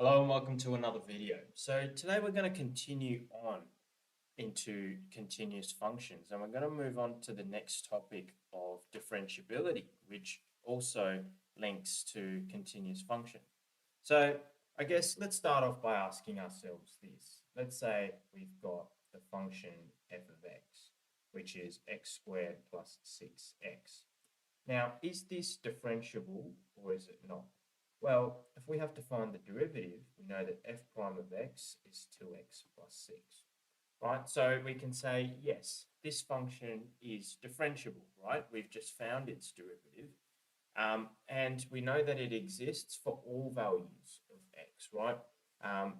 Hello and welcome to another video. So today we're going to continue on into continuous functions and we're going to move on to the next topic of differentiability, which also links to continuous function. So I guess let's start off by asking ourselves this. Let's say we've got the function f of x, which is x squared plus 6x. Now, is this differentiable or is it not? Well, if we have to find the derivative, we know that f prime of x is 2x plus 6, right? So we can say, yes, this function is differentiable, right? We've just found its derivative. And we know that it exists for all values of x, right?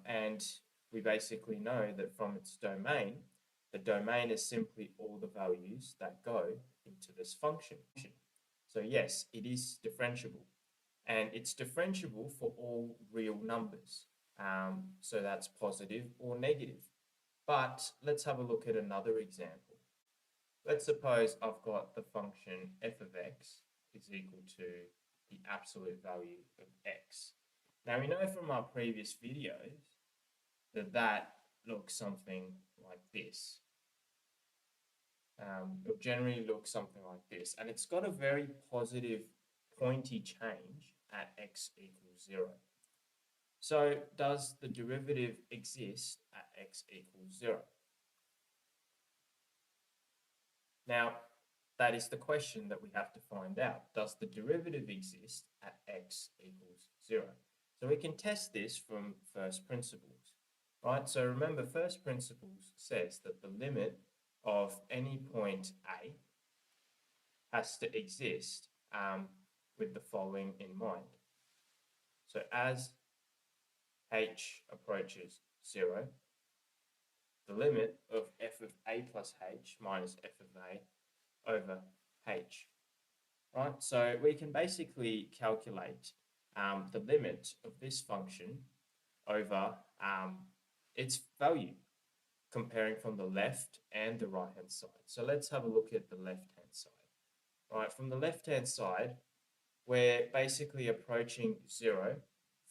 And we basically know that from its domain, the domain is simply all the values that go into this function. So yes, it is differentiable. And it's differentiable for all real numbers. So that's positive or negative. But let's have a look at another example. Let's suppose I've got the function f of x is equal to the absolute value of x. Now we know from our previous videos that that looks something like this. It'll generally look something like this, and it's got a very positive pointy change at x equals 0. So does the derivative exist at x equals 0? Now, that is the question that we have to find out. Does the derivative exist at x equals 0? So we can test this from first principles, right? So remember, first principles says that the limit of any point A has to exist with the following in mind. So as h approaches 0, the limit of f of a plus h minus f of a over h, right? So we can basically calculate the limit of this function over its value, comparing from the left and the right-hand side. So let's have a look at the left-hand side. Right, from the left-hand side, we're basically approaching 0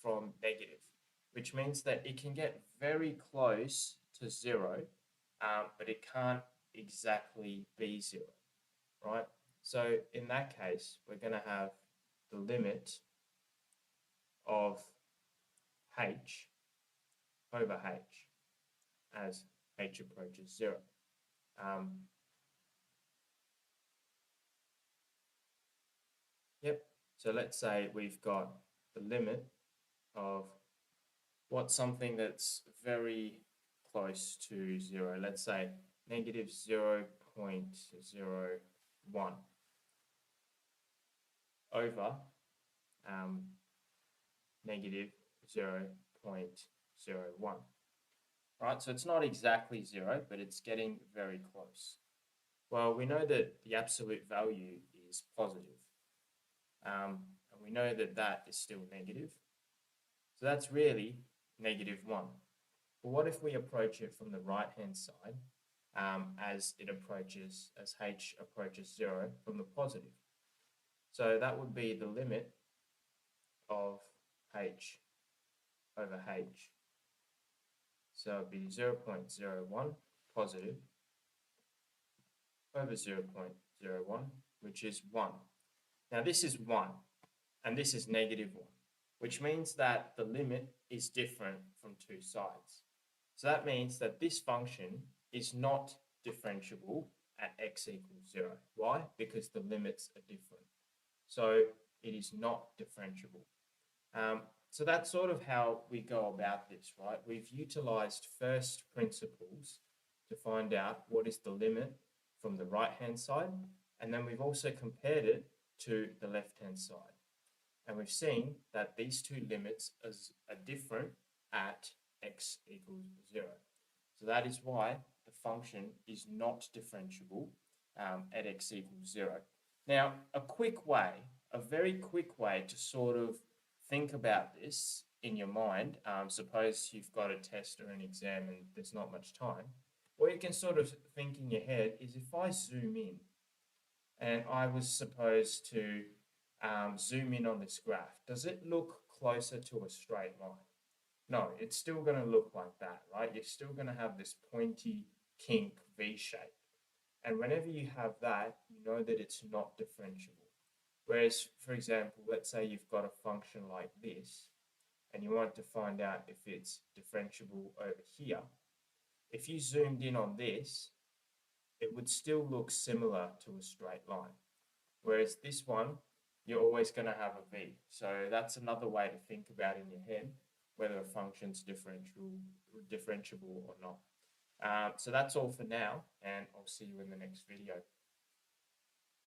from negative, which means that it can get very close to 0, but it can't exactly be 0, right? So in that case, we're going to have the limit of h over h as h approaches 0. So let's say we've got the limit of what's something that's very close to 0. Let's say negative 0.01 over negative 0.01. Right, so it's not exactly 0, but it's getting very close. Well, we know that the absolute value is positive. And we know that that is still negative. So that's really negative 1. But what if we approach it from the right-hand side as h approaches 0 from the positive? So that would be the limit of h over h. So it would be 0.01 positive over 0.01, which is 1. Now this is 1, and this is negative 1, which means that the limit is different from two sides. So that means that this function is not differentiable at x equals 0. Why? Because the limits are different. So it is not differentiable. So that's sort of how we go about this, right? We've utilized first principles to find out what is the limit from the right-hand side, and then we've also compared it to the left-hand side. And we've seen that these two limits are different at x equals 0. So that is why the function is not differentiable at x equals 0. Now, a very quick way to sort of think about this in your mind, suppose you've got a test or an exam and there's not much time, what you can sort of think in your head is if I zoom in and I was supposed to zoom in on this graph, does it look closer to a straight line? No, it's still going to look like that, right? You're still going to have this pointy kink V shape. And whenever you have that, you know that it's not differentiable. Whereas, for example, let's say you've got a function like this, and you want to find out if it's differentiable over here. If you zoomed in on this, it would still look similar to a straight line. Whereas this one, you're always going to have a V. So that's another way to think about in your head whether a function's differentiable or not. So that's all for now, and I'll see you in the next video.